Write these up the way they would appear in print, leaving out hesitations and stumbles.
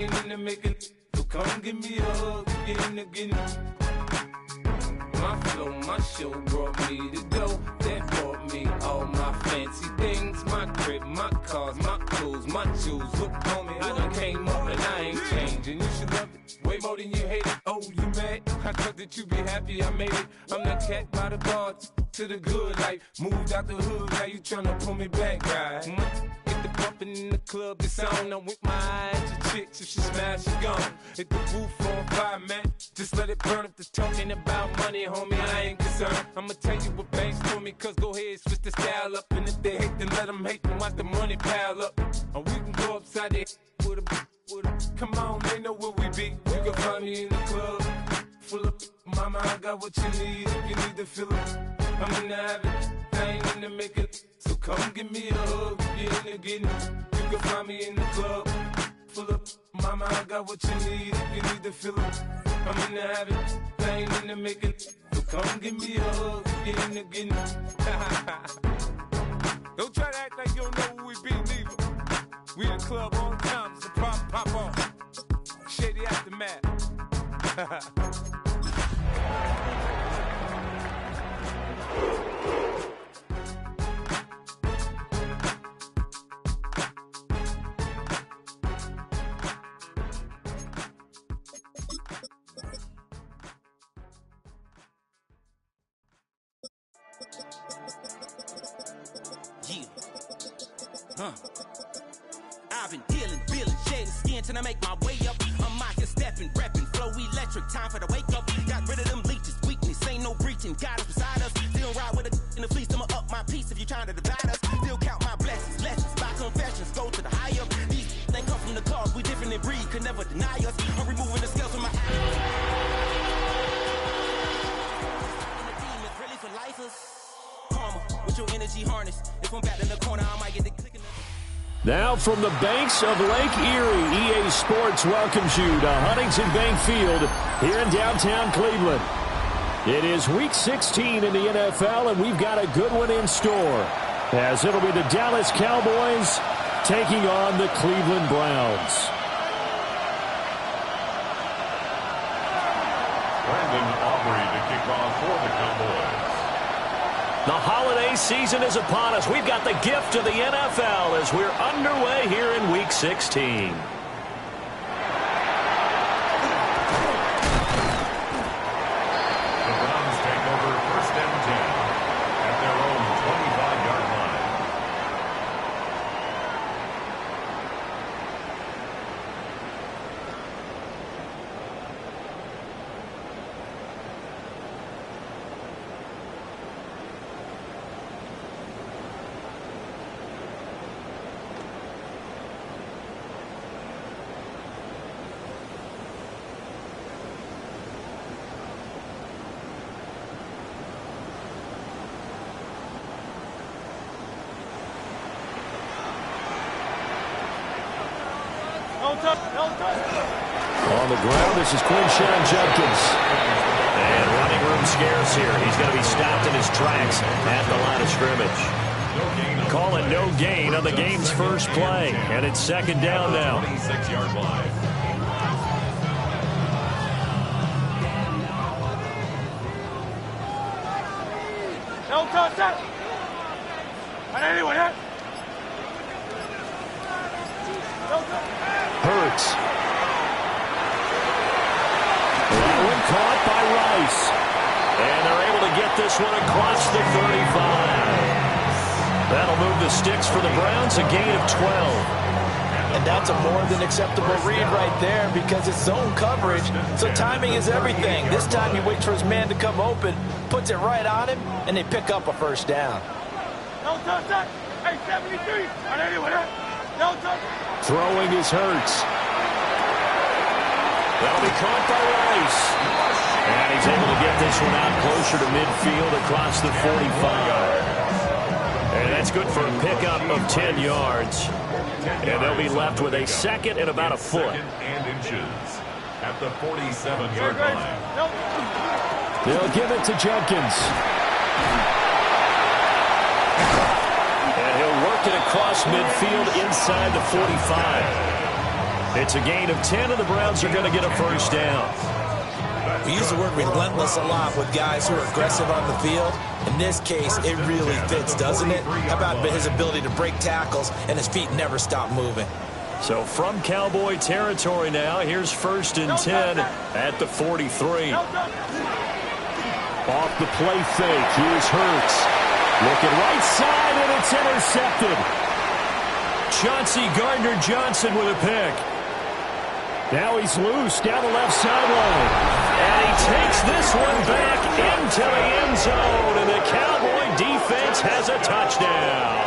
in the making, so come give me a hug again. My flow, my show brought me to go. That brought me all my fancy things. My crib, my cars, my clothes, my shoes. Look, homie, I done came up and I ain't changing. You should love it way more than you hate it. Oh, you mad? I thought that you be happy I made it. I'm that cat by the bar to the good life. Moved out the hood, now you tryna pull me back, right? Get the bumpin' in the club, it's on. I'm with my eyes to chicks. If she smash, she gone. Hit the roof on fire, man. Just let it burn. If they're talking about money, homie, I ain't concerned. I'ma tell you what banks told me, cause go ahead, switch the style up. And if they hate, then let them hate, then watch the money pile up. Or we can go upside there with a. Come on, they know where we be. You can find me in the club, full of mama, I got what you need. If you need to fill it, I'm in the habit, I ain't in the making. So come give me a hug, if you're in the getting. You can find me in the club, full of mama, I got what you need. If you need to fill it, I'm in the habit, I ain't in the making. So come give me a hug, if you're in the getting. Don't try to act like you don't know who we be, neither. We in the club all the time, it's a problem, pop off. Shady aftermath. I've been dealing, shedding skin till I make my way up. I'm out here stepping, repping, flow electric, time for the wake up. Got rid of them leeches, weakness, ain't no breaching. God is beside us, still ride with a in the fleece. I'ma up my piece if you trying to divide us. Still count my blessings, lessons, by confessions, go to the higher. These they come from the cars, we different in breed, could never deny us. I'm removing the scales from my eyes. The demons really for lifers. Karma, with your energy harness. If I'm back in the corner, I might get the clicking. Now from the banks of Lake Erie, EA Sports welcomes you to Huntington Bank Field here in downtown Cleveland. It is Week 16 in the NFL, and we've got a good one in store, as it'll be the Dallas Cowboys taking on the Cleveland Browns. Brandon Aubrey to kick off for the Cowboys. The holiday season is upon us. We've got the gift of the NFL as we're underway here in Week 16. The Browns take over first and 10 at their own 25-yard line. On the ground, this is Quinshon Judkins. And running room scarce here. He's going to be stopped in his tracks at the line of scrimmage. Calling no gain on the game's first play. And it's second down now. 26-yard line. No contact. Hurts. That one caught by Rice. And they're able to get this one across the 35. That'll move the sticks for the Browns, a gain of 12. And that's a more than acceptable read right there because it's zone coverage, so timing is everything. This time he waits for his man to come open, puts it right on him, and they pick up a first down. No touchdown. Hey, 73. No touchdown. Throwing is Hurts. That'll be caught by Rice. And he's able to get this one out closer to midfield across the 45. And that's good for a pickup of 10 yards. And they'll be left with a second and about a foot. Second and inches at the 47-yard line. They'll give it to Judkins. And he'll work it across midfield inside the 45. It's a gain of 10, and the Browns are going to get a first down. We use the word relentless a lot with guys who are aggressive on the field. In this case, it really fits, doesn't it? How about his ability to break tackles and his feet never stop moving? So from Cowboy territory now, here's 1st and 10 at the 43. Off the play fake, here's Hurts. Looking right side, and it's intercepted. Chauncey Gardner-Johnson with a pick. Now he's loose down the left sideline. And he takes this one back into the end zone, and the Cowboy defense has a touchdown.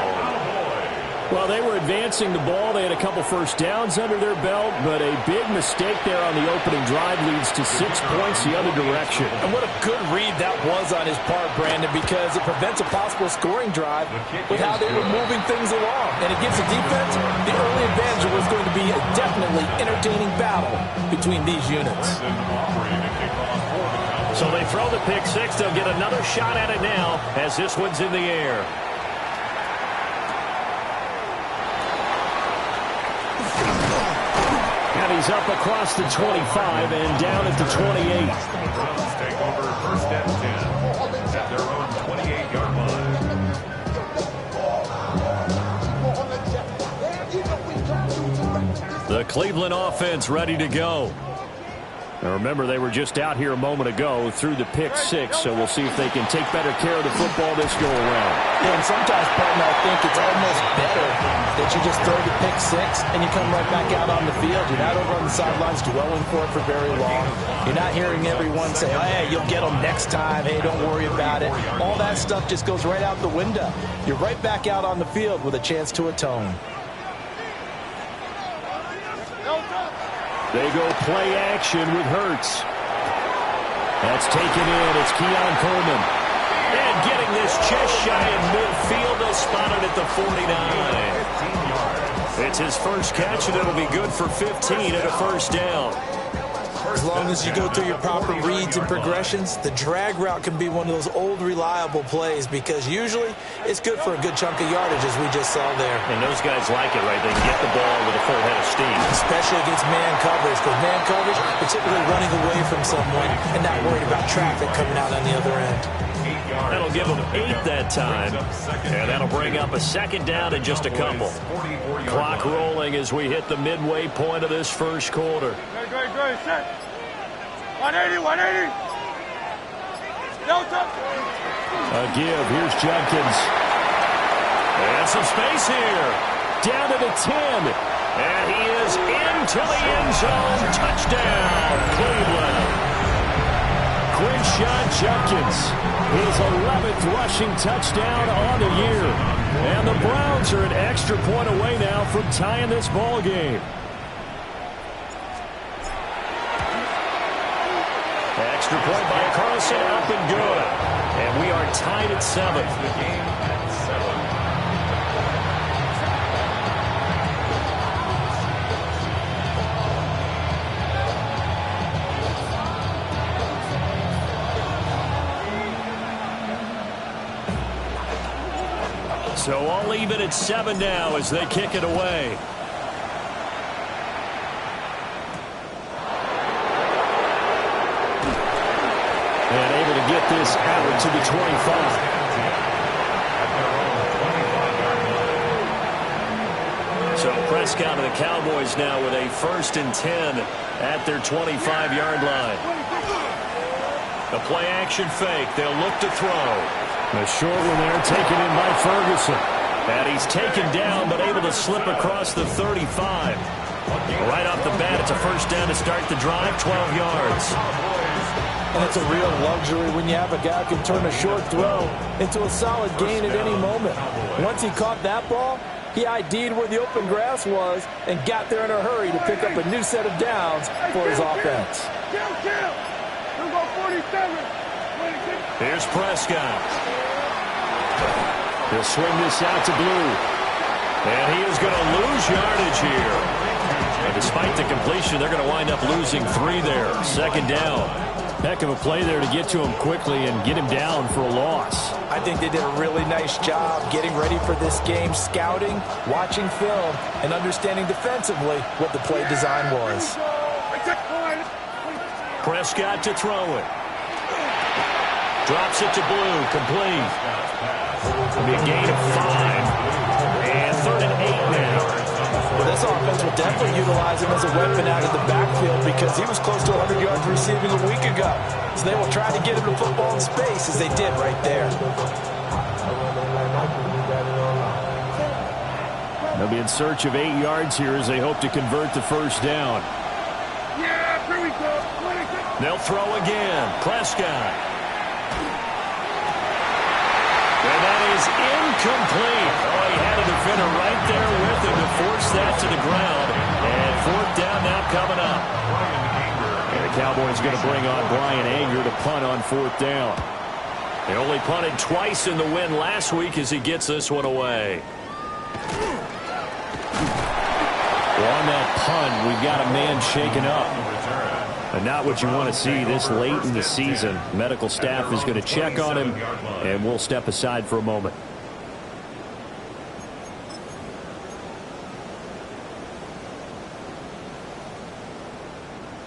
Well, they were advancing the ball. They had a couple first downs under their belt, but a big mistake there on the opening drive leads to 6 points the other direction. And what a good read that was on his part, Brandon, because it prevents a possible scoring drive with how they were moving things along. And it gives the defense the early advantage. It was going to be a definitely entertaining battle between these units. So they throw the pick six. They'll get another shot at it now as this one's in the air. And he's up across the 25 and down at the 28. The Browns take over 1st and 10 at their own 28-yard line. The Cleveland offense ready to go. Now remember, they were just out here a moment ago through the pick six, so we'll see if they can take better care of the football this go-around. Yeah, and sometimes, partner, I think it's almost better that you just throw the pick six and you come right back out on the field. You're not over on the sidelines dwelling for it for very long. You're not hearing everyone say, oh, hey, you'll get them next time. Hey, don't worry about it. All that stuff just goes right out the window. You're right back out on the field with a chance to atone. They go play action with Hurts. That's taken in. It's Keon Coleman. And getting this just shy of midfield. They'll spot it at the 49. It's his first catch, and it'll be good for 15 at a first down. As long as you go through your proper reads and progressions, the drag route can be one of those old reliable plays because usually it's good for a good chunk of yardage, as we just saw there. And those guys like it, right? They can get the ball with a full head of steam. Especially against man coverage, because man coverage, you're typically running away from someone and not worried about traffic coming out on the other end. That'll give them 8 that time, and that'll bring up a second down in just a couple. Clock rolling as we hit the midway point of this first quarter. Great, set. 180. A give. Here's Jenkins. And some space here. Down to the 10. And he is into the end zone. Touchdown, Cleveland. Quinshon Judkins, his 11th rushing touchdown on the year. And the Browns are an extra point away now from tying this ball game. Extra point by Carlson, up and good. And we are tied at 7. The game at 7. So all even at 7 now as they kick it away. And able to get this out to the 25. So Prescott and the Cowboys now with a 1st and 10 at their 25-yard line. The play action fake. They'll look to throw. A short one there taken in by Ferguson. And he's taken down but able to slip across the 35. Right off the bat, it's a first down to start the drive, 12 yards. And it's a real luxury when you have a guy who can turn a short throw into a solid gain at any moment. Once he caught that ball, he ID'd where the open grass was and got there in a hurry to pick up a new set of downs for his offense. Here's Prescott. He'll swing this out to Blue. And he is going to lose yardage here. And despite the completion, they're going to wind up losing 3 there. Second down. Heck of a play there to get to him quickly and get him down for a loss. I think they did a really nice job getting ready for this game, scouting, watching film, and understanding defensively what the play design was. Prescott to throw it. Drops it to Blue, complete. It'll be a gain of 5. And 3rd and 8 now. Well, this offense will definitely utilize him as a weapon out of the backfield because he was close to 100 yards receiving a week ago. So they will try to get him the football in space as they did right there. They'll be in search of 8 yards here as they hope to convert the first down. Yeah, here we go. They'll throw again. Prescott. And that is incomplete. Oh, he had a defender right there with him to force that to the ground. And 4th down now coming up. And the Cowboys going to bring on Brian Anger to punt on 4th down. They only punted twice in the win last week as he gets this one away. Well, on that punt, we've got a man shaken up. And not what you want to see this late in the season. Medical staff is going to check on him, and we'll step aside for a moment.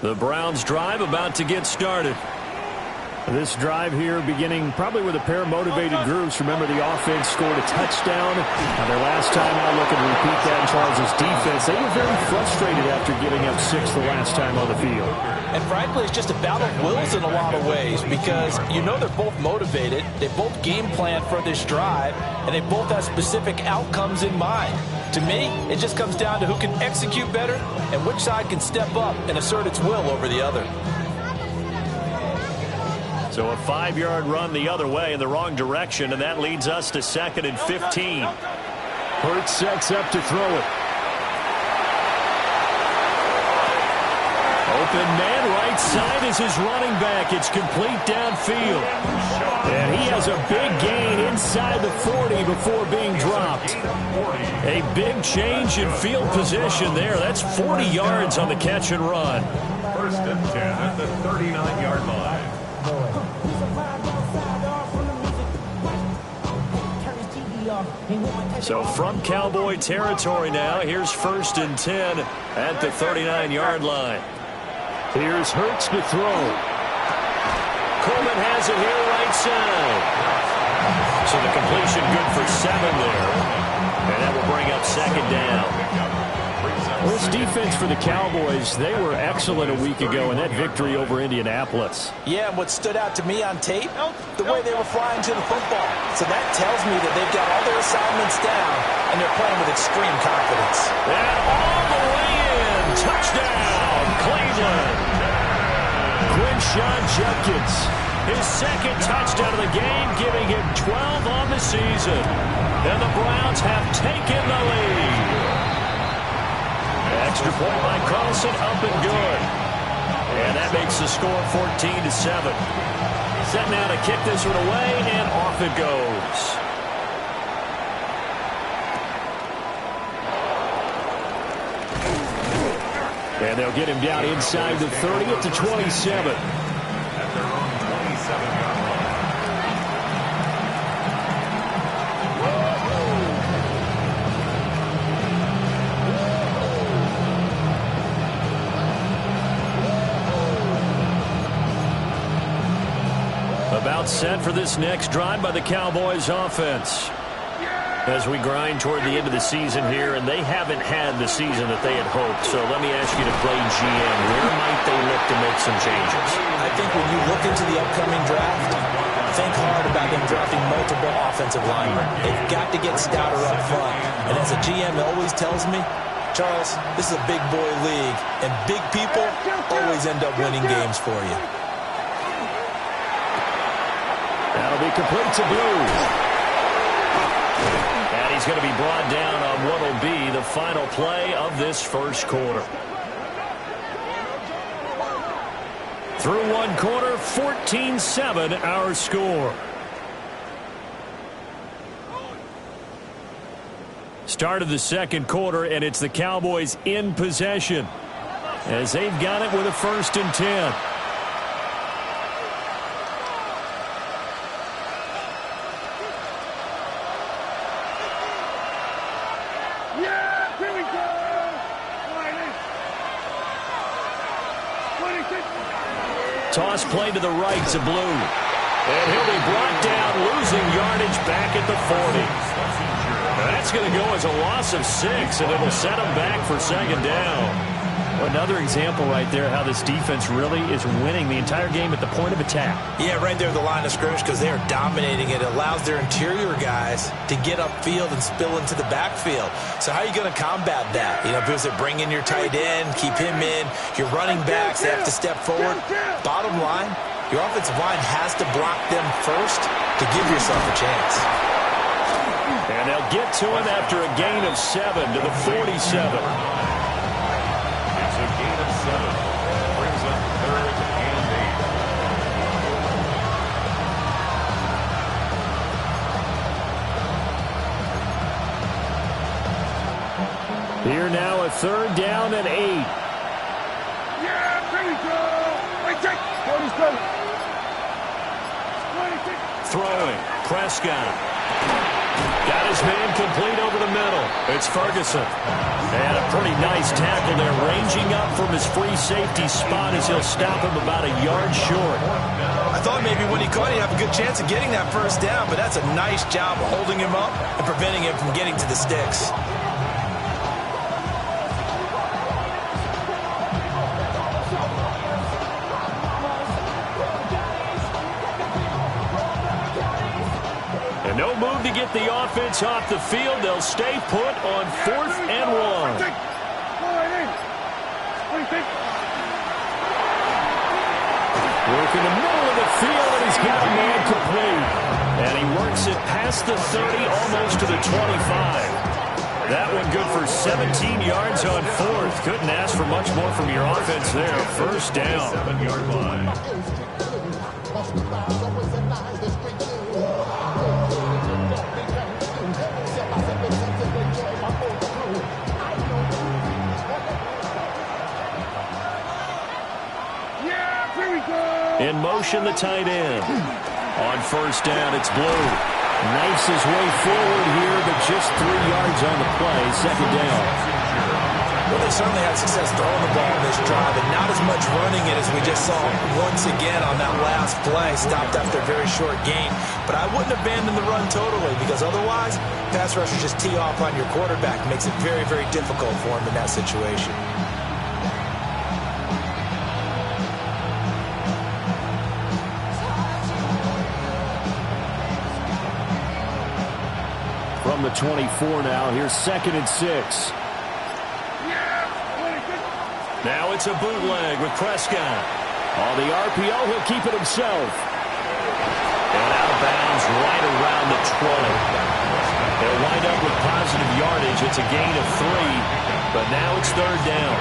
The Browns drive about to get started. This drive here beginning probably with a pair of motivated groups. Remember, the offense scored a touchdown. Now, their last time out looking to repeat that in Charles' defense. They were very frustrated after giving up 6 the last time on the field. And frankly, it's just a battle of wills in a lot of ways because you know they're both motivated. They both game plan for this drive, and they both have specific outcomes in mind. To me, it just comes down to who can execute better and which side can step up and assert its will over the other. So a 5-yard run the other way in the wrong direction, and that leads us to 2nd and 15. Hurts sets up to throw it. Open man right side is his running back. It's complete downfield. And he has a big gain inside the 40 before being dropped. A big change in field position there. That's 40 yards on the catch and run. 1st and 10 at the 39-yard line. So from Cowboy territory now, here's 1st and 10 at the 39-yard line. Here's Hurts to throw. Coleman has it here right side. So the completion good for 7 there. And that will bring up 2nd down. Well, this defense for the Cowboys, they were excellent a week ago in that victory over Indianapolis. Yeah, and what stood out to me on tape, the way they were flying to the football. So that tells me that they've got all their assignments down, and they're playing with extreme confidence. And all the way in. Touchdown, Cleveland. Quinshawn Judkins, his 2nd touchdown of the game, giving him 12 on the season. And the Browns have taken the lead. Extra point by Carlson, up and good. And that makes the score 14-7. Set now to kick this one away, and off it goes. And they'll get him down inside the 30 at the 27. At their own 27-yard line. About set for this next drive by the Cowboys offense. As we grind toward the end of the season here, and they haven't had the season that they had hoped. So let me ask you to play GM. Where might they look to make some changes? I think when you look into the upcoming draft, think hard about them drafting multiple offensive linemen. They've got to get stouter up front. And as a GM always tells me, Charles, this is a big boy league, and big people always end up winning games for you. That'll be complete to Blue. And he's going to be brought down on what will be the final play of this first quarter. Through one quarter, 14-7 our score. Start of the second quarter, and it's the Cowboys in possession as they've got it with a 1st and 10. Toss play to the right to Blue. And he'll be brought down, losing yardage back at the 40. That's going to go as a loss of 6, and it'll set him back for second down. Another example right there how this defense really is winning the entire game at the point of attack. Yeah, right there at the line of scrimmage because they are dominating it. It allows their interior guys to get upfield and spill into the backfield. So how are you going to combat that? You know, because they bring in your tight end, keep him in. Your running backs, they have to step forward. Bottom line, your offensive line has to block them first to give yourself a chance. And they'll get to him after a gain of 7 to the 47. It's a gain of 7. Brings up 3rd and 8. Here now a 3rd down and 8. Yeah, there we go. Wait, check. 47. Throwing. Prescott. Got his man complete over the middle. It's Ferguson. And a pretty nice tackle there, ranging up from his free safety spot as he'll stop him about a yard short. I thought maybe when he caught, he'd have a good chance of getting that first down, but that's a nice job of holding him up and preventing him from getting to the sticks. No move to get the offense off the field. They'll stay put on 4th and 1. Working the middle of the field, and he's got a man complete. And he works it past the 30, almost to the 25. That one good for 17 yards on 4th. Couldn't ask for much more from your offense there. First down. 7-yard line. In motion, the tight end. On first down, it's Blue. Knifes his way forward here, but just 3 yards on the play. Second down. Well, they certainly had success throwing the ball in this drive, and not as much running it as we just saw once again on that last play. Stopped after a very short gain. But I wouldn't abandon the run totally, because otherwise, pass rushers just tee off on your quarterback. Makes it very, very difficult for him in that situation. From the 24 now, here's 2nd and 6. Now it's a bootleg with Prescott. On the RPO, he'll keep it himself. And out of bounds right around the 20. They'll wind up with positive yardage. It's a gain of 3, but now it's 3rd down.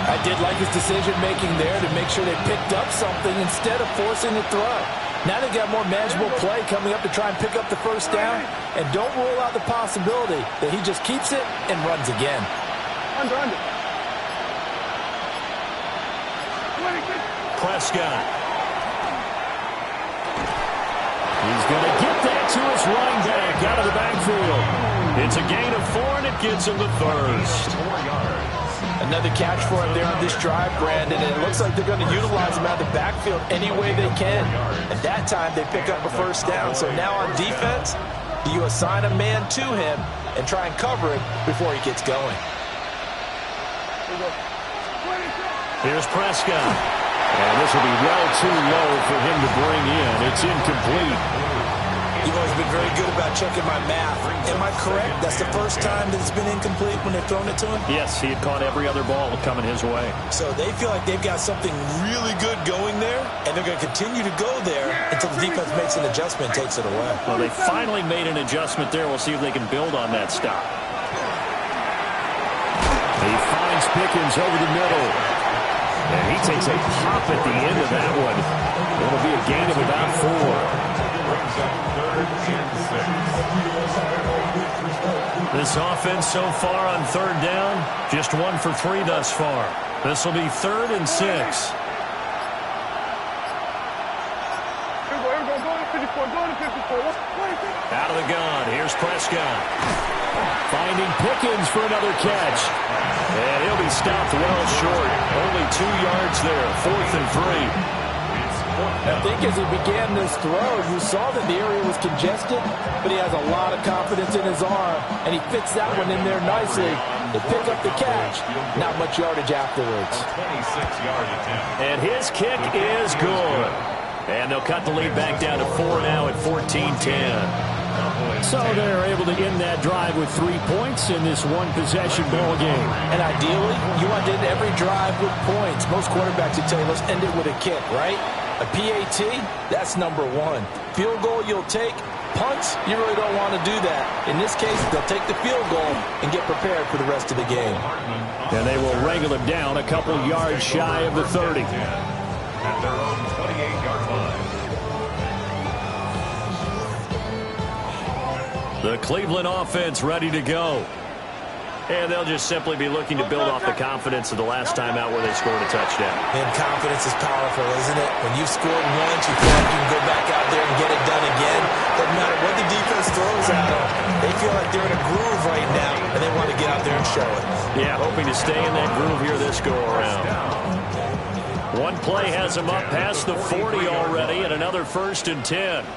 I did like his decision-making there to make sure they picked up something instead of forcing the throw. Now they got more manageable play coming up to try and pick up the first down, and don't rule out the possibility that he just keeps it and runs again. Under. Prescott. He's going to get that to his running back out of the backfield. It's a gain of 4, and it gets him the first. 4 yards. Another catch for him there on this drive, Brandon, and it looks like they're going to utilize him out of the backfield any way they can. And that time they pick up a first down. So now on defense, do you assign a man to him and try and cover it before he gets going? Here's Prescott. And this will be well too low for him to bring in. It's incomplete. You've always been very good about checking my math. Am I correct? That's the first time that it's been incomplete when they've thrown it to him? Yes, he had caught every other ball coming his way. So they feel like they've got something really good going there, and they're going to continue to go there until the defense makes an adjustment and takes it away. Well, they finally made an adjustment there. We'll see if they can build on that stop. He finds Pickens over the middle. And he takes a pop at the end of that one. It'll be a gain of about 4. Brings up 3rd and 6. This offense so far on 3rd down, just 1 for 3 thus far. This will be 3rd and 6. Here we go. Go to 54. Out of the gun. Here's Prescott. Finding Pickens for another catch. And he'll be stopped well short. Only 2 yards there. 4th and 3. I think as he began this throw, you saw that the area was congested, but he has a lot of confidence in his arm, and he fits that one in there nicely to pick up the catch. Not much yardage afterwards. 26-yard attempt. And his kick is good. And they'll cut the lead back down to 4 now at 14-10. So they're able to end that drive with 3 points in this one-possession ball game. And ideally, you want to end every drive with points. Most quarterbacks would tell you, let's end it with a kick, right? A PAT, that's number 1. Field goal you'll take. Punts, you really don't want to do that. In this case, they'll take the field goal and get prepared for the rest of the game. And they will wrangle him down a couple yards shy of the 30. At their own 28-yard line. The Cleveland offense ready to go. And they'll just simply be looking to build off the confidence of the last time out where they scored a touchdown. And confidence is powerful, isn't it? When you've scored once, you feel like you can go back out there and get it done again. Doesn't matter what the defense throws at them. They feel like they're in a groove right now, and they want to get out there and show it. Yeah, hoping to stay in that groove here this go-around. One play has him up past the 40 already, and another 1st and 10.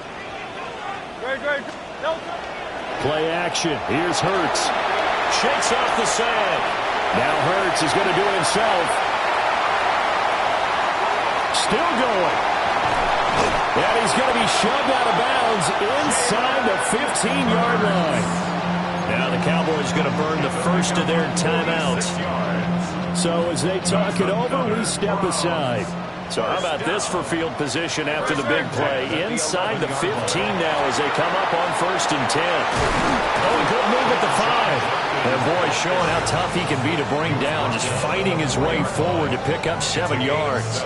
Play action. Here's Hurts. Shakes off the sand. Now Hurts is going to do it himself. Still going. And he's going to be shoved out of bounds inside the 15-yard line. Now the Cowboys are going to burn the first of their timeouts. So as they talk it over, we step aside. So how about this for field position after the big play? Inside the 15 now as they come up on 1st and 10. Oh, a good move at the 5. And boy, showing how tough he can be to bring down, just fighting his way forward to pick up 7 yards.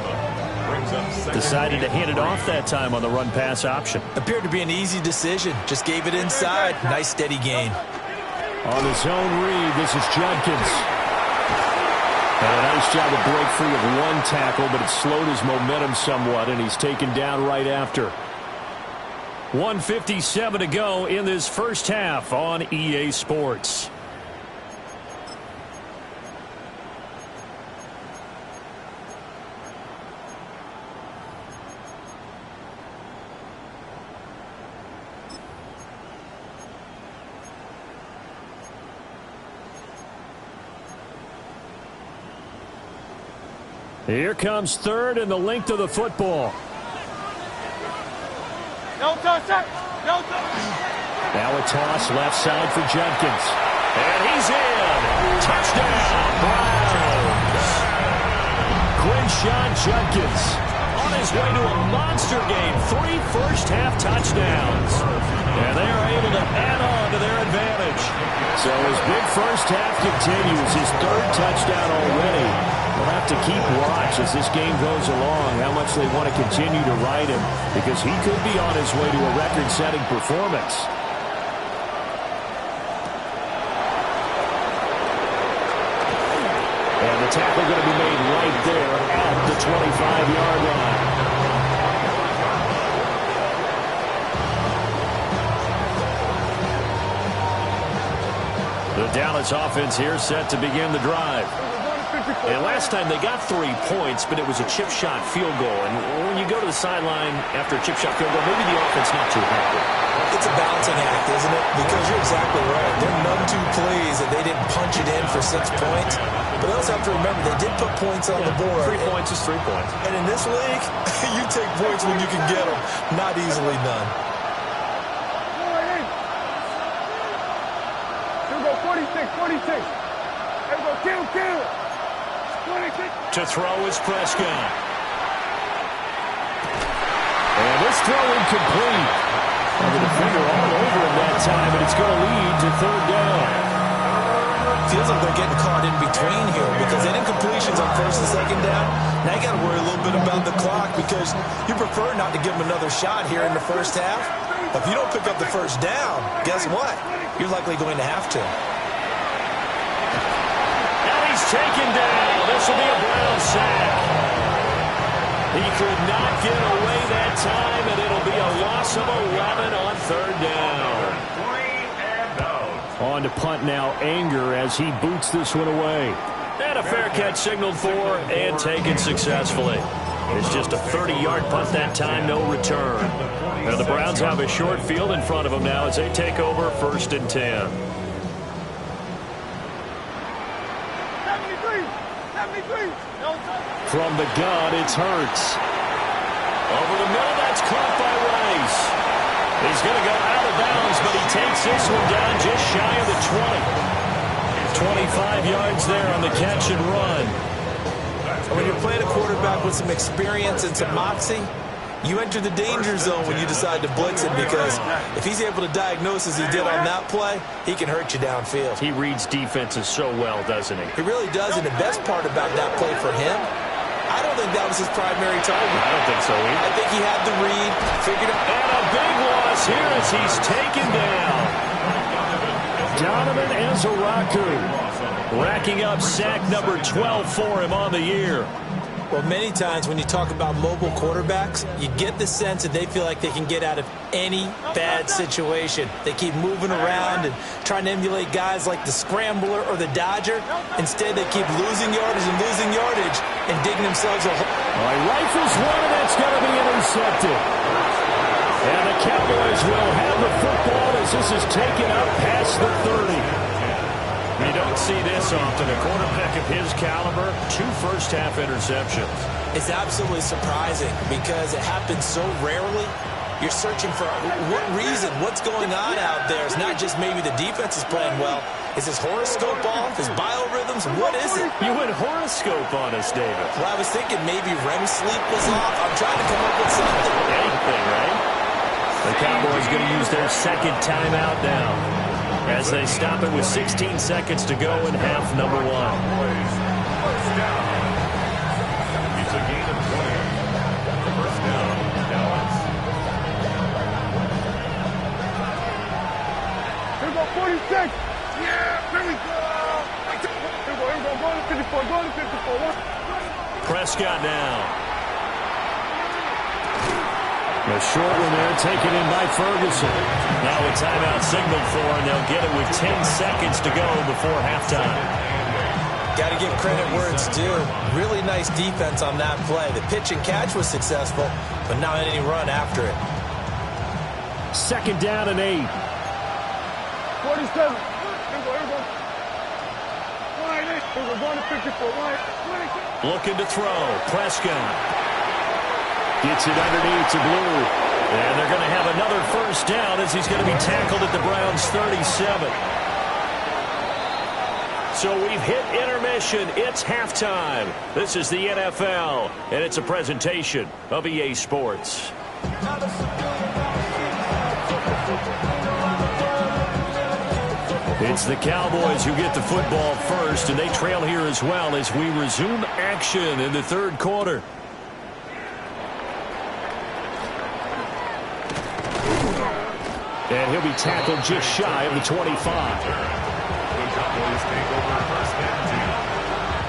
Decided to hand it off that time on the run-pass option. Appeared to be an easy decision. Just gave it inside. Nice, steady gain. On the zone read, this is Judkins. And a nice job to break free of 1 tackle, but it slowed his momentum somewhat, and he's taken down right after. 1:57 to go in this first half on EA Sports. Here comes 3rd and the length of the football. No touch. No touch. Now a toss left side for Judkins. And he's in. Touchdown, Browns. Quinshawn Judkins on his way to a monster game. 3 first-half touchdowns. And they are able to add on to their advantage. So his big first half continues. His 3rd touchdown already. We'll have to keep watch as this game goes along, how much they want to continue to ride him, because he could be on his way to a record-setting performance. And the tackle going to be made right there at the 25-yard line. The Dallas offense here set to begin the drive. And last time they got 3 points, but it was a chip shot field goal. And when you go to the sideline after a chip shot field goal, maybe the offense not too happy. It's a balancing act, isn't it? Because you're exactly right. There are none too pleased that they didn't punch it in for 6 points. But they also have to remember they did put points on the board. 3 points is 3 points. And in this league, you take points when you can get them. Not easily done. Here we go, 46. Here we go, kill. 46. To throw is Prescott. And this throw incomplete. And the defender all over him that time, but it's going to lead to 3rd down. Feels like they're getting caught in between here because they did completions on 1st and 2nd down. Now you got to worry a little bit about the clock because you prefer not to give them another shot here in the first half. If you don't pick up the 1st down, guess what? You're likely going to have to. Now he's taken down. This will be a Brown sack. He could not get away that time, and it'll be a loss of 11 on 3rd down. 3 and out. On to punt now, Anger, as he boots this one away. And a fair catch signaled for and taken successfully. It's just a 30-yard punt that time, no return. Now the Browns have a short field in front of them now as they take over 1st and 10. 73. From the gun, it's Hurts. Over the middle, that's caught by Rice. He's going to go out of bounds, but he takes this one down just shy of the 20. 25 yards there on the catch and run. When you're playing a quarterback with some experience and some moxie, you enter the danger zone when you decide to blitz him, because if he's able to diagnose as he did on that play, he can hurt you downfield. He reads defenses so well, doesn't he? He really does, and the best part about that play for him, I don't think that was his primary target. I don't think so either. I think he had the read, figured out. And a big loss here as he's taken down. Donovan Ezaraku racking up sack number 12 for him on the year. Well, many times when you talk about mobile quarterbacks, you get the sense that they feel like they can get out of any bad situation. They keep moving around and trying to emulate guys like the Scrambler or the Dodger. Instead, they keep losing yardage and digging themselves a hole. He rifles one, and that's going to be intercepted. And the Cowboys will have the football as this is taken up past the 30. You don't see this often. A quarterback of his caliber, 2 first-half interceptions. It's absolutely surprising because it happens so rarely. You're searching for what reason, what's going on out there. It's not just maybe the defense is playing well. Is his horoscope off? His biorhythms? What is it? You went horoscope on us, David. Well, I was thinking maybe REM sleep was off. I'm trying to come up with something. Anything, right? The Cowboys going to use their second timeout now, as they stop it with 16 seconds to go in half number 1. First down. It's a gain of 20. First down, Dallas. Here we go, 46. Yeah, here we go. Here we go. Going to 54. Going to 54. Prescott now. The short one there taken in by Ferguson. Now a timeout signaled for, and they'll get it with 10 seconds to go before halftime. Got to give credit where it's due. Really nice defense on that play. The pitch and catch was successful, but not any run after it. 2nd down and 8. 47. Here we go. Line 8. Here we go. Going to 54. Line 20. Looking to throw. Prescott gets it underneath to Blue. And they're going to have another first down as he's going to be tackled at the Browns' 37. So we've hit intermission. It's halftime. This is the NFL, and it's a presentation of EA Sports. It's the Cowboys who get the football first, and they trail here as well as we resume action in the 3rd quarter. And he'll be tackled just shy of the 25. The Cowboys take over 1st and 10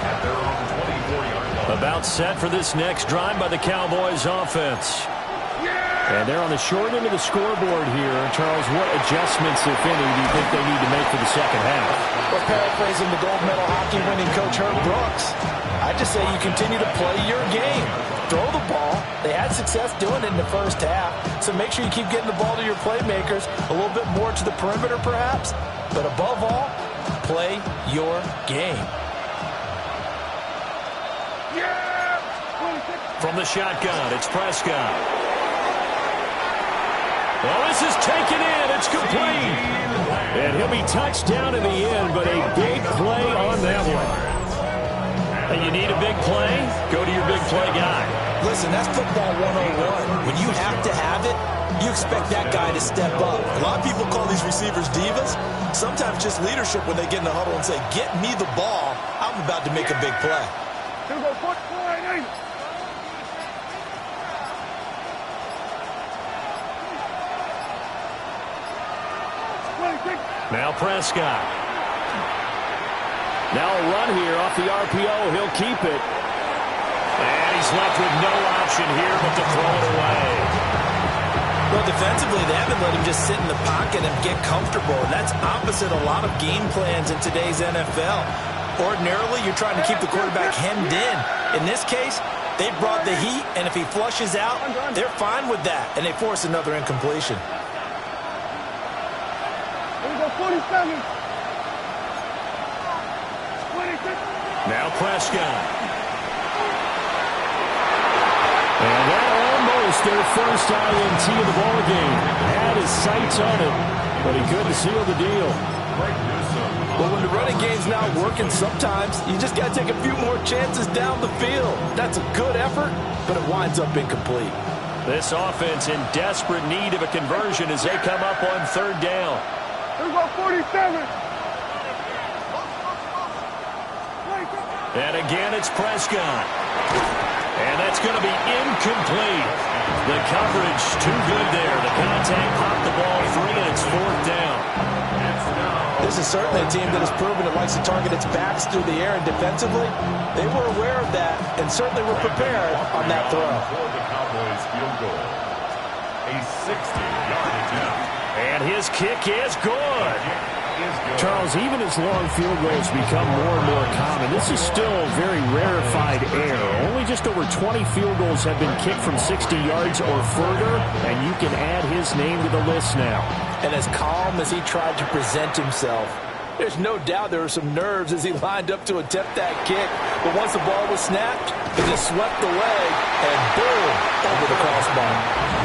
at their own 24-yard line. About set for this next drive by the Cowboys offense. And they're on the short end of the scoreboard here. Charles, what adjustments, if any, do you think they need to make for the second half? Well, paraphrasing the gold medal hockey winning coach Herb Brooks, I just say you continue to play your game. Throw the ball. They had success doing it in the first half, so make sure you keep getting the ball to your playmakers, a little bit more to the perimeter perhaps, but above all, play your game. From the shotgun, it's Prescott. Well, this is taken in. It's complete. And he'll be touched down in the end, but a big play on that one. Hey, you need a big play? Go to your big play guy. Listen, that's football 101. When you have to have it, you expect that guy to step up. A lot of people call these receivers divas. Sometimes just leadership when they get in the huddle and say, get me the ball. I'm about to make a big play. Here we go, 49. Now Prescott. Now a run here off the RPO. He'll keep it. And he's left with no option here but to throw it away. Well, defensively, they haven't let him just sit in the pocket and get comfortable. And that's opposite a lot of game plans in today's NFL. Ordinarily, you're trying to keep the quarterback hemmed in. In this case, they brought the heat, and if he flushes out, they're fine with that, and they force another incompletion. Here we go, 47. 26. Now Prescott. And that almost their first INT of the ball game. Had his sights on it, but he couldn't seal the deal. Well, when the running game's not working, sometimes you just got to take a few more chances down the field. That's a good effort, but it winds up incomplete. This offense in desperate need of a conversion as they come up on third down. Here we go, 47. And again, it's Prescott. And that's going to be incomplete. The coverage too good there. The contact popped the ball free, and it's fourth down. This is certainly a team that has proven it likes to target its backs through the air, and defensively, they were aware of that and certainly were prepared on that throw. For the Cowboys field goal, a 60-yard attempt. And his kick is good. Charles, even as long field goals become more and more common, this is still very rarefied air. Only just over 20 field goals have been kicked from 60 yards or further, and you can add his name to the list now. And as calm as he tried to present himself, there's no doubt there were some nerves as he lined up to attempt that kick. But once the ball was snapped, he just swept the leg and boom, over the crossbar.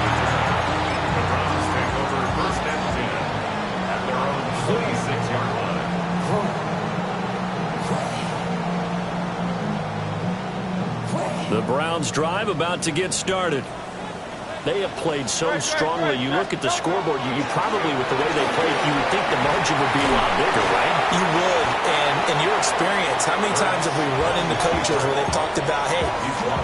The Browns drive about to get started. They have played so strongly. You look at the scoreboard, you probably, with the way they played, you would think the margin would be a lot bigger, right? You would, and in your experience, how many times have we run into coaches where they've talked about, hey,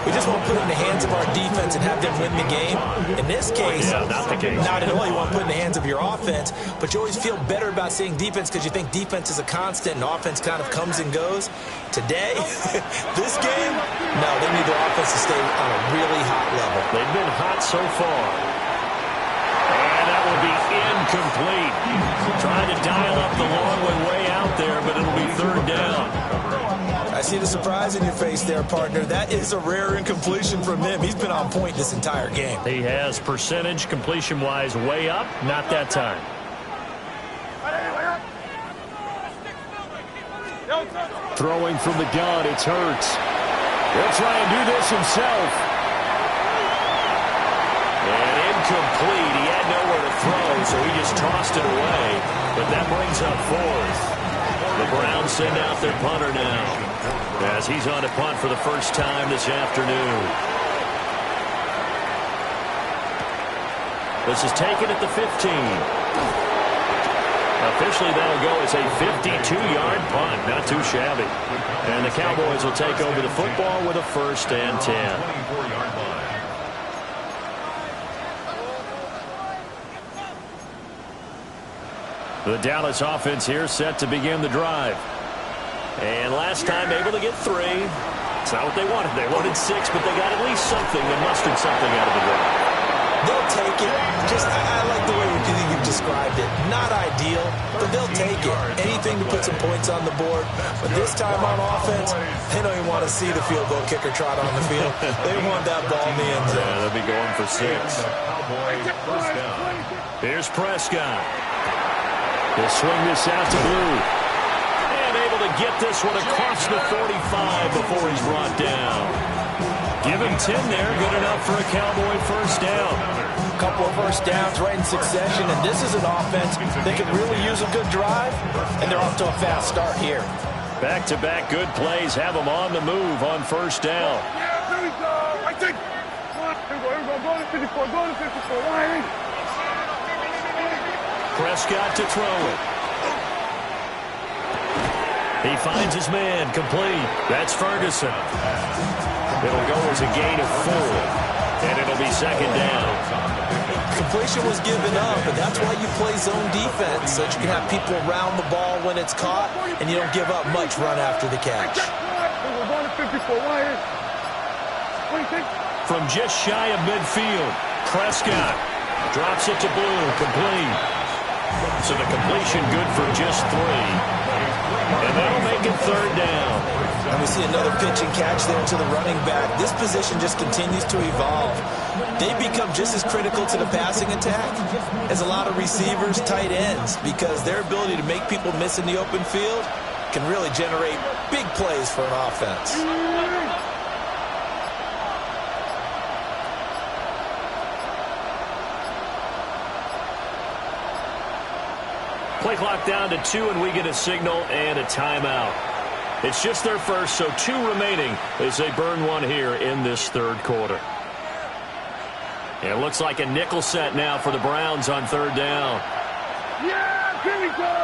we just want to put it in the hands of our defense and have them win the game? In this case, not the case. Not at all. You want to put it in the hands of your offense, but you always feel better about seeing defense because you think defense is a constant and offense kind of comes and goes. Today, this game, no, they need their offense to stay on a really hot level. They've been hot so far. And that will be incomplete. Trying to dial up the long way out there, but it'll be third down. I see the surprise in your face there, partner. That is a rare incompletion from him. He's been on point this entire game. He has percentage completion-wise way up. Not that time. Throwing from the gun, it's Hurts. He'll try and do this himself. And incomplete. He had nowhere to throw, so he just tossed it away. But that brings up fourth. The Browns send out their punter now, as he's on to punt for the first time this afternoon. This is taken at the 15. Officially, that'll go as a 52-yard punt. Not too shabby. And the Cowboys will take over the football with a 1st and 10. 24-yard line. The Dallas offense here set to begin the drive. And last time able to get 3. It's not what they wanted. They wanted 6, but they got at least something. They mustered something out of the drive. They'll take it. I like the way you've described it. Not ideal, but they'll take it. Anything to put some points on the board. But this time on offense, they don't even want to see the field goal kicker trot on the field. They want that ball in the end zone. Yeah, they'll be going for 6. Here's Prescott. He'll swing this out to Blue. And able to get this one across the 45 before he's brought down. Give him 10 there. Good enough for a Cowboy first down. A couple of first downs right in succession, and this is an offense that could really use a good drive, and they're off to a fast start here. Back-to-back good plays have them on the move on first down. Yeah, here we go. I think. Here we go. Go to 54. Go to 54. Right. Prescott to throw it. He finds his man, complete. That's Ferguson. It'll go as a gain of 4, and it'll be second down. Completion was given up, but that's why you play zone defense, so that you can have people around the ball when it's caught, and you don't give up much run after the catch. We're going to 54. Right. From just shy of midfield, Prescott. Drops it to Blue, complete. So the completion good for just 3. And that'll make it 3rd down. And we see another pitch and catch there to the running back. This position just continues to evolve. They become just as critical to the passing attack as a lot of receivers, tight ends, because their ability to make people miss in the open field can really generate big plays for an offense. Play clock down to 2, and we get a signal and a timeout. It's just their first, so 2 remaining as they burn one here in this 3rd quarter. And it looks like a nickel set now for the Browns on 3rd down. Yeah, here we go.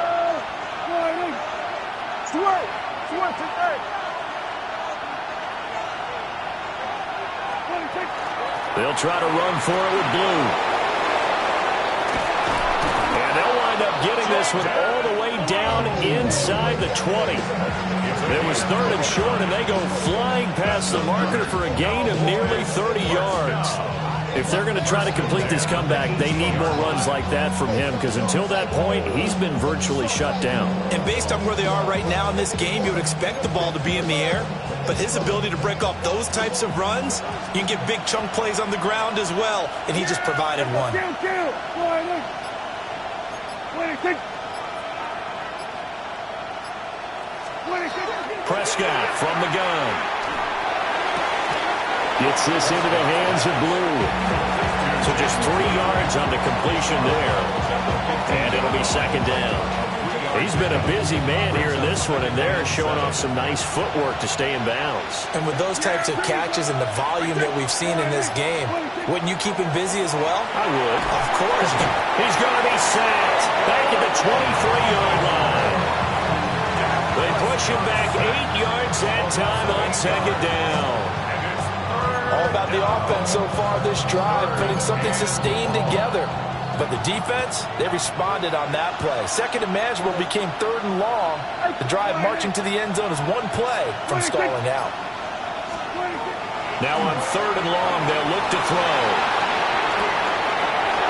Sweat today. They'll try to run for it with Blue. And they'll wind up getting this one all the way down inside the 20. It was 3rd and short, and they go flying past the marker for a gain of nearly 30 yards. If they're going to try to complete this comeback, they need more runs like that from him, because until that point, he's been virtually shut down. And based on where they are right now in this game, you would expect the ball to be in the air. But his ability to break off those types of runs, you can get big chunk plays on the ground as well, and he just provided one. Prescott from the gun. Gets this into the hands of Blue. So just 3 yards on the completion there. And it'll be 2nd down. He's been a busy man here in this one, and they're showing off some nice footwork to stay in bounds. And with those types of catches and the volume that we've seen in this game, wouldn't you keep him busy as well? I would. Of course. He's going to be sacked back at the 23-yard line. They push him back 8 yards that time on 2nd down. All about the offense so far this drive, putting something sustained together. But the defense, they responded on that play. 2nd and manageable became 3rd and long. The drive marching to the end zone is one play from stalling out. Now on 3rd and long, they'll look to throw.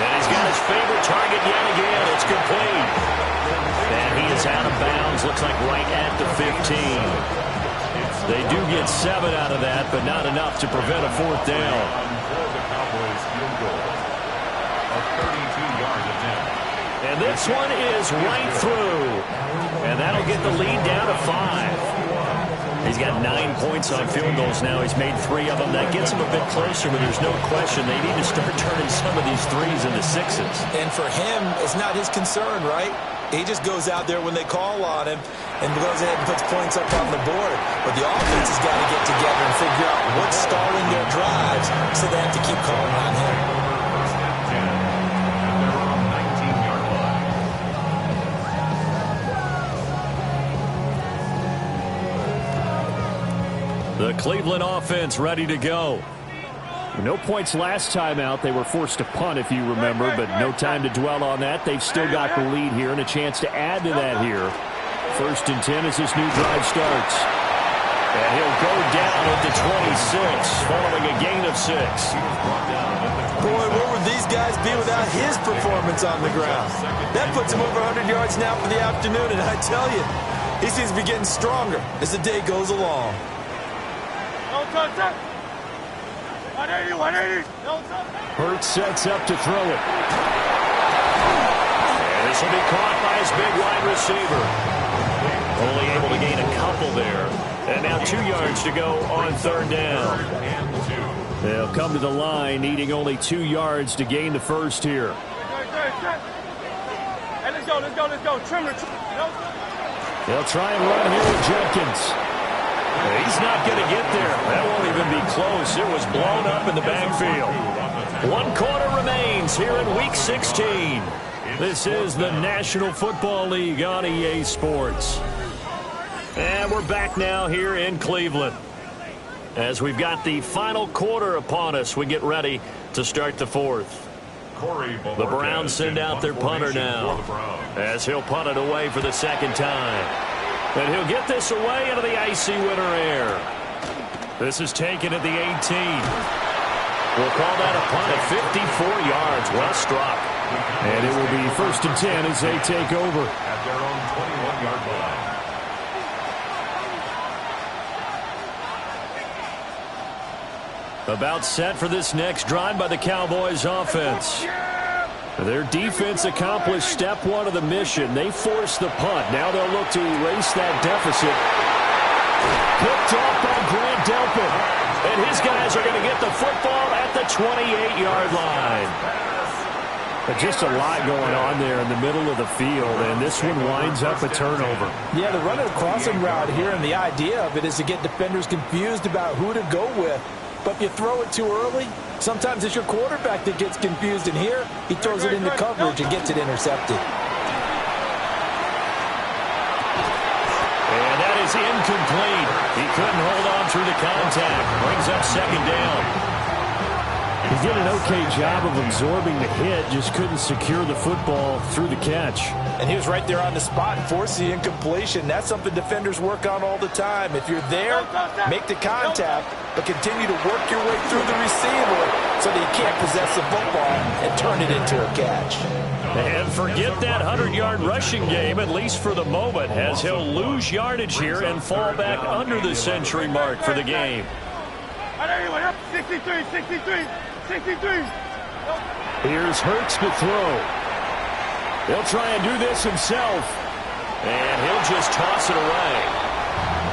And he's got his favorite target yet again. It's complete. And he is out of bounds, looks like right at the 15. They do get 7 out of that, but not enough to prevent a 4th down. And this one is right through. And that'll get the lead down to 5. He's got 9 points on field goals now. He's made 3 of them. That gets him a bit closer, but there's no question they need to start turning some of these 3s into 6s. And for him, it's not his concern, right? He just goes out there when they call on him and goes ahead and puts points up on the board. But the offense has got to get together and figure out what's stalling their drives, so they have to keep calling on him. The Cleveland offense ready to go. No points last time out. They were forced to punt, if you remember, but no time to dwell on that. They've still got the lead here and a chance to add to that here. 1st and 10 as this new drive starts. And he'll go down at the 26, following a gain of 6. Boy, where would these guys be without his performance on the ground? That puts him over 100 yards now for the afternoon, and I tell you, he seems to be getting stronger as the day goes along. Hurts sets up to throw it. And this will be caught by his big wide receiver. Only able to gain a couple there. And now 2 yards to go on 3rd down. They'll come to the line, needing only 2 yards to gain the first here. Hey, let's go. Trimmer. They'll try and run here with Jenkins. He's not going to get there. That won't even be close. It was blown up in the backfield. 1 quarter remains here in Week 16. This is the National Football League on EA Sports. And we're back now here in Cleveland. As we've got the final quarter upon us, we get ready to start the 4th. The Browns send out their punter now, as he'll punt it away for the 2nd time. And he'll get this away into the icy winter air. This is taken at the 18. We'll call that a punt at 54 yards. Well struck. And it will be 1st and 10 as they take over. At their own 21-yard line. About set for this next drive by the Cowboys offense. Their defense accomplished step one of the mission. They forced the punt. Now they'll look to erase that deficit. Picked off by Grant Delpit. And his guys are going to get the football at the 28-yard line. But just a lot going on there in the middle of the field, and this one winds up a turnover. Yeah, the running crossing route here, and the idea of it is to get defenders confused about who to go with. But if you throw it too early, sometimes it's your quarterback that gets confused, and here he throws it into coverage and gets it intercepted. And that is incomplete. He couldn't hold on through the contact. Brings up 2nd down. He did an okay job of absorbing the hit, just couldn't secure the football through the catch. And he was right there on the spot and forced the incompletion. That's something defenders work on all the time. If you're there, make the contact, but continue to work your way through the receiver so that you can't possess the football and turn it into a catch. And forget that 100-yard rushing game, at least for the moment, as he'll lose yardage here and fall back under the century mark for the game. 63, 63, 63. Here's Hurts to throw. He'll try and do this himself. And he'll just toss it away.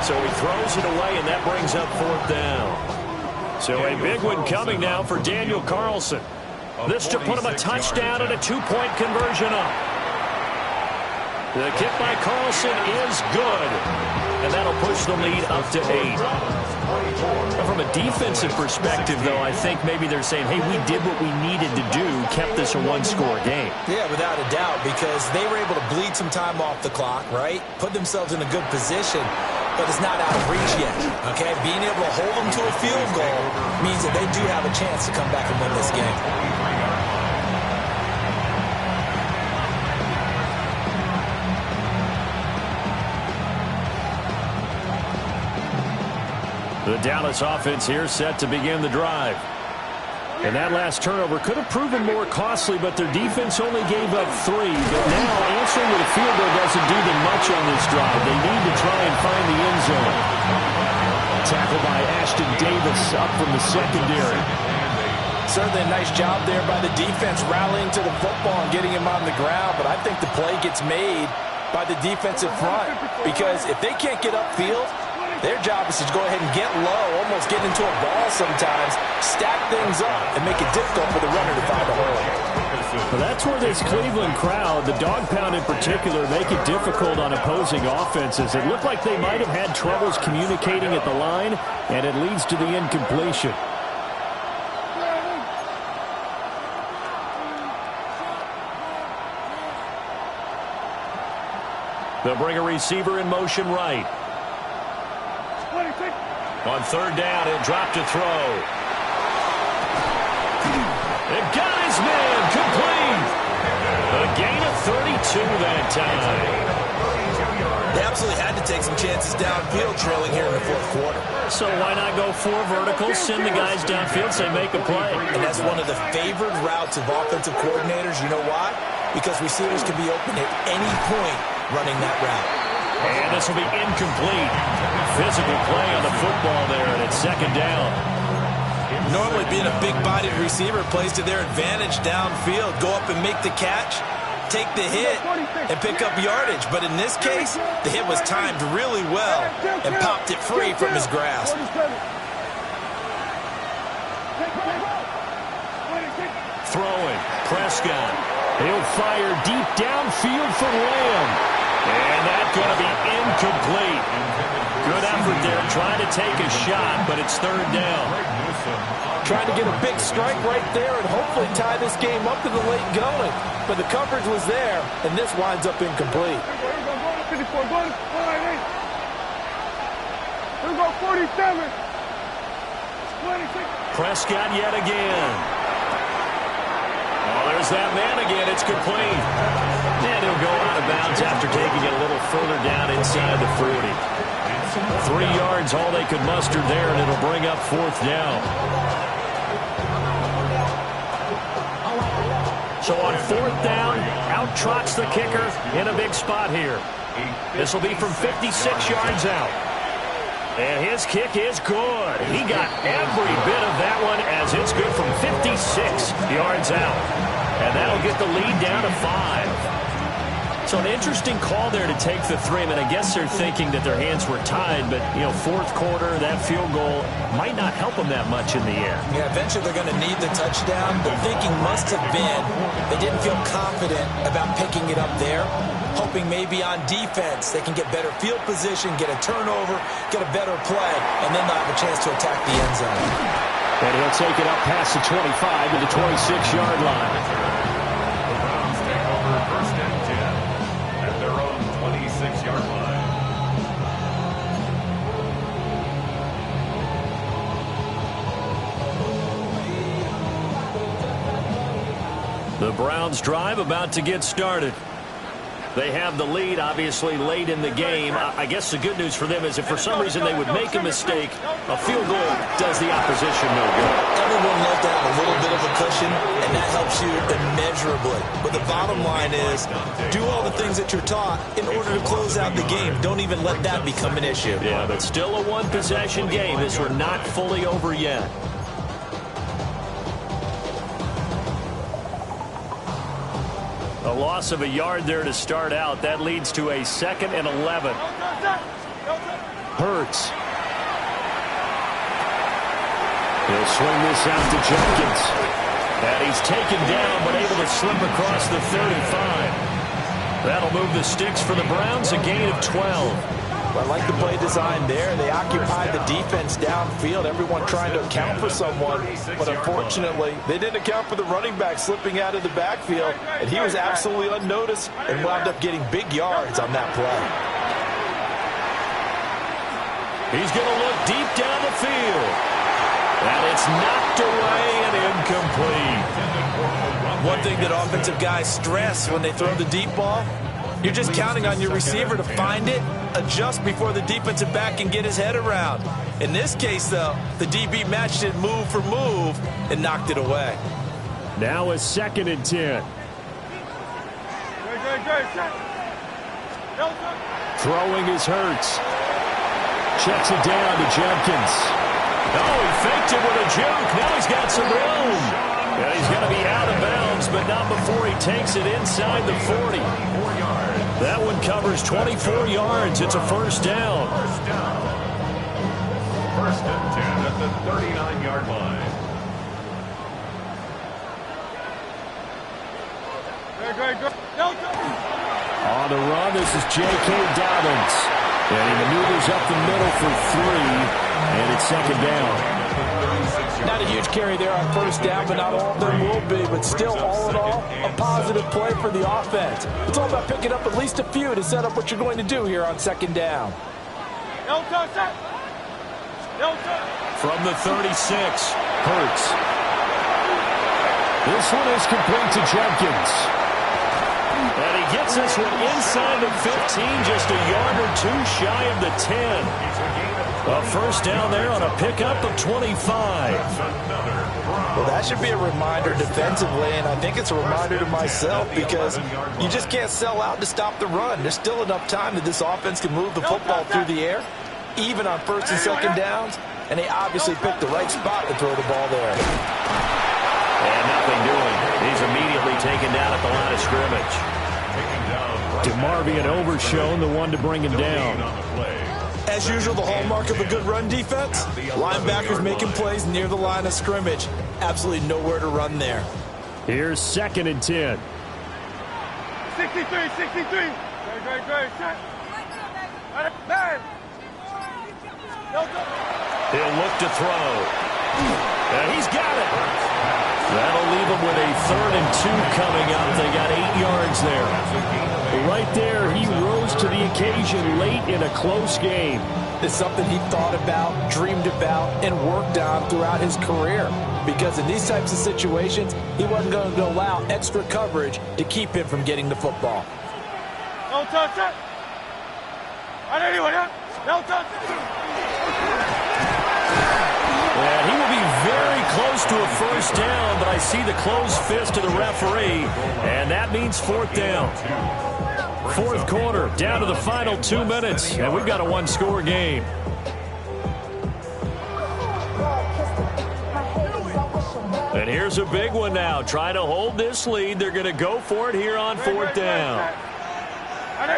So he throws it away, and that brings up 4th down. So a big one coming now for Daniel Carlson. This to put him a touchdown and a 2-point conversion up. The kick by Carlson is good. And that'll push the lead up to 8. From a defensive perspective, though, I think maybe they're saying, hey, we did what we needed to do, kept this a 1-score game. Yeah, without a doubt, because they were able to bleed some time off the clock, right? Put themselves in a good position, but it's not out of reach yet, okay? Being able to hold them to a field goal means that they do have a chance to come back and win this game. The Dallas offense here set to begin the drive. And that last turnover could have proven more costly, but their defense only gave up 3. But now answering with a field goal doesn't do them much on this drive. They need to try and find the end zone. Tackle by Ashton Davis up from the secondary. Certainly a nice job there by the defense rallying to the football and getting him on the ground. But I think the play gets made by the defensive front, because if they can't get upfield, their job is to go ahead and get low, almost get into a ball sometimes, stack things up, and make it difficult for the runner to find a hole. Well, that's where this Cleveland crowd, the dog pound in particular, make it difficult on opposing offenses. It looked like they might have had troubles communicating at the line, and it leads to the incompletion. They'll bring a receiver in motion right. On 3rd down, he'll drop to throw. It got his man complete. A gain of 32 that time. They absolutely had to take some chances downfield trailing here in the 4th quarter. So why not go 4 verticals, send the guys downfield, say make a play. And that's one of the favored routes of offensive coordinators. You know why? Because receivers can be open at any point running that route. And this will be incomplete. Physical play on the football there, and it's 2nd down. Normally being a big-bodied receiver plays to their advantage downfield. Go up and make the catch, take the hit, and pick up yardage. But in this case, the hit was timed really well and popped it free from his grasp. Throwing, Prescott. He'll fire deep downfield for Lamb. And that's going to be incomplete. Good effort there, trying to take a shot, but it's 3rd down. Trying to get a big strike right there and hopefully tie this game up in the late going. But the coverage was there, and this winds up incomplete. Here we go, 47. 26. Prescott yet again. Oh, there's that man again. It's complete. And he'll go out of bounds after taking it a little further down inside the 40. 3 yards, all they could muster there, and it'll bring up 4th down. 4th down. Out trots the kicker in a big spot here. This will be from 56 yards out. And his kick is good. He got every bit of that one as it's good from 56 yards out. And that'll get the lead down to 5. So an interesting call there to take the 3. I mean, I guess they're thinking that their hands were tied, but, you know, 4th quarter, that field goal might not help them that much in the end. Yeah, eventually they're going to need the touchdown. The thinking must have been they didn't feel confident about picking it up there, hoping maybe on defense they can get better field position, get a turnover, get a better play, and then they'll have a chance to attack the end zone. And he'll take it up past the 25 to the 26-yard line. The Browns take over 1st and 10 at their own 26-yard line. The Browns drive about to get started. They have the lead, obviously, late in the game. I guess the good news for them is if for some reason they would make a mistake, a field goal does the opposition no good. Everyone loves to have a little bit of a cushion, and that helps you immeasurably. But the bottom line is, do all the things that you're taught in order to close out the game. Don't even let that become an issue. Yeah, but still a one-possession game as we're not fully over yet. A loss of a yard there to start out. That leads to a 2nd and 11. Hurts. He'll swing this out to Jenkins. And he's taken down but able to slip across the 35. That'll move the sticks for the Browns, a gain of 12. I like the play design there. They occupied the defense downfield, everyone trying to account for someone. But unfortunately, they didn't account for the running back slipping out of the backfield, and he was absolutely unnoticed and wound up getting big yards on that play. He's going to look deep down the field. And it's knocked away and incomplete. One thing that offensive guys stress when they throw the deep ball, you're just counting on your receiver to find it, adjust before the defensive back can get his head around. In this case, though, the DB matched it move for move and knocked it away. Now a 2nd and 10. Throwing is Hurts. Checks it down to Jenkins. Oh, he faked it with a juke. Now he's got some room. And he's going to be out of bounds, but not before he takes it inside the 40. That one covers 24 yards. It's a 1st down. 1st and 10 at the 39-yard line. On the run, this is J.K. Dobbins. And he maneuvers up the middle for 3. And it's 2nd down. Not a huge carry there on 1st down, but not all of them will be. But still, all in all, a positive play for the offense. It's all about picking up at least a few to set up what you're going to do here on 2nd down. From the 36, Hurts. This one is complete to Jenkins. and he gets this one inside the 15, just a yard or 2 shy of the 10. A 1st down there on a pickup of 25. Well, that should be a reminder defensively, and I think it's a reminder to myself because you just can't sell out to stop the run. There's still enough time that this offense can move the football through the air, even on 1st and 2nd downs, and they obviously picked the right spot to throw the ball there. And nothing doing. He's immediately taken down at the line of scrimmage. DeMarvion Overshown, the one to bring him down. As usual, the hallmark of a good run defense, linebackers making plays near the line of scrimmage. Absolutely nowhere to run there. Here's 2nd and 10. 63. Great. Check. He'll look to throw. And he's got it. That'll leave him with a 3rd and 2 coming up. They got 8 yards there. Right there, he rose to the occasion late in a close game. It's something he thought about, dreamed about, and worked on throughout his career. Because in these types of situations, he wasn't going to allow extra coverage to keep him from getting the football. No touch it. No touch it. And he will be very close to a first down, but I see the closed fist of the referee, and that means fourth down. Fourth quarter, down to the final 2 minutes, and we've got a one-score game. And here's a big one now. Trying to hold this lead. They're going to go for it here on fourth down. And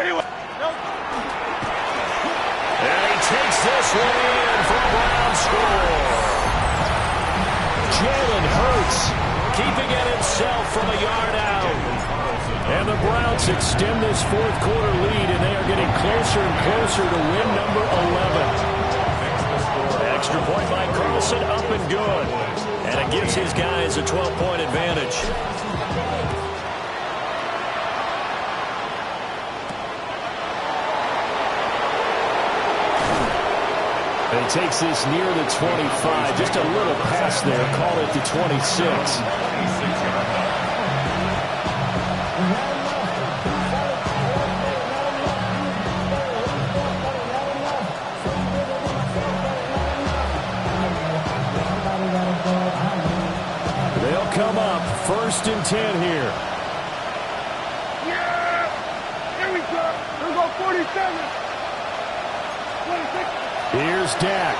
he takes this one in for a Brown score. Jalen Hurts keeping it himself from a yard out. And the Browns extend this fourth quarter lead, and they are getting closer and closer to win number 11. Extra point by Carlson, up and good. And it gives his guys a 12-point advantage. And he takes this near the 25. Just a little pass there. Call it the 26. They'll come up 1st and 10 here. Yeah! Here we go. Here we go, 47. 26. Here's Dak.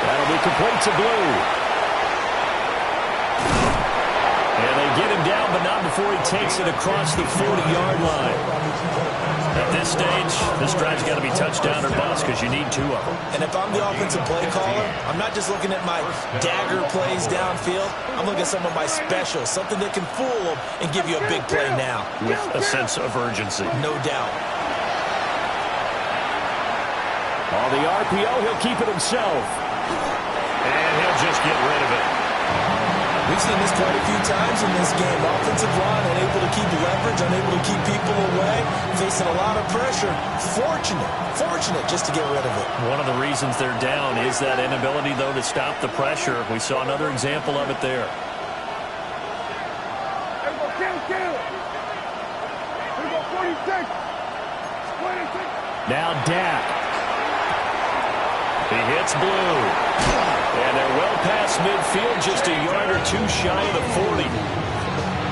That'll be complete to Blue. And they get him down, but not before he takes it across the 40-yard line. At this stage, this drive's got to be touchdown or bust because you need 2 of them. And if I'm the offensive play caller, I'm not just looking at my dagger plays downfield. I'm looking at some of my specials, something that can fool them and give you a big play now. With a sense of urgency. No doubt. On the RPO, he'll keep it himself. And he'll just get rid of it. We've seen this quite a few times in this game. Offensive line unable to keep leverage, unable to keep people away, facing a lot of pressure. Fortunate just to get rid of it. One of the reasons they're down is that inability, though, to stop the pressure. We saw another example of it there. Here we go, kill. Here we go, 46. 26. Now Dak. He hits Blue. And they're well past midfield, just a yard or 2 shy of the 40.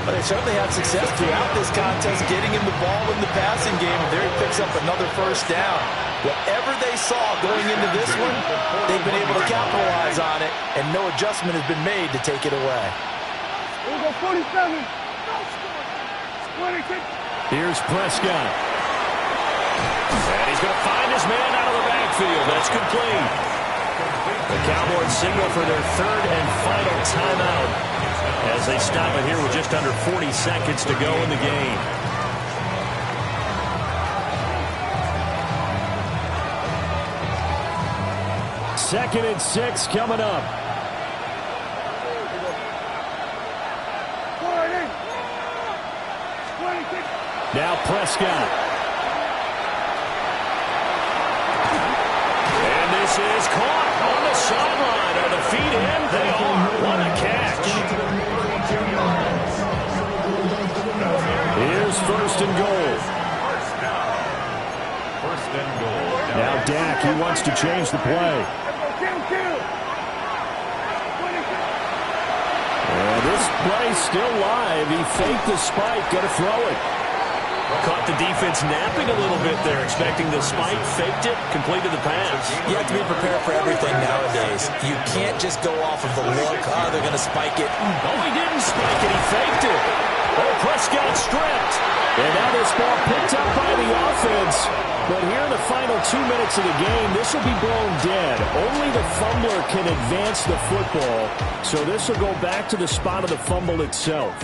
But they certainly had success throughout this contest, getting him the ball in the passing game, and there he picks up another first down. Whatever they saw going into this one, they've been able to capitalize on it, and no adjustment has been made to take it away. Here we go, 47. 26. Here's Prescott. And he's going to find his man out of the backfield. That's complete. The Cowboys signal for their 3rd and final timeout as they stop it here with just under 40 seconds to go in the game. Second and 6 coming up. 26. Now Prescott. And this is caught on the sideline. Are the feet in? They are. What a catch. Here's 1st and goal. First and goal. Now Dak, he wants to change the play. Kill. 26. And this play's still live. He faked the spike. Going to throw it. Caught the defense napping a little bit there, expecting the spike, faked it, completed the pass. You have to be prepared for everything nowadays. You can't just go off of the look. Oh, they're going to spike it. Oh, he didn't spike it. He faked it. Oh, Prescott stripped. And now this ball picked up by the offense. But here in the final 2 minutes of the game, this will be blown dead. Only the fumbler can advance the football. So this will go back to the spot of the fumble itself.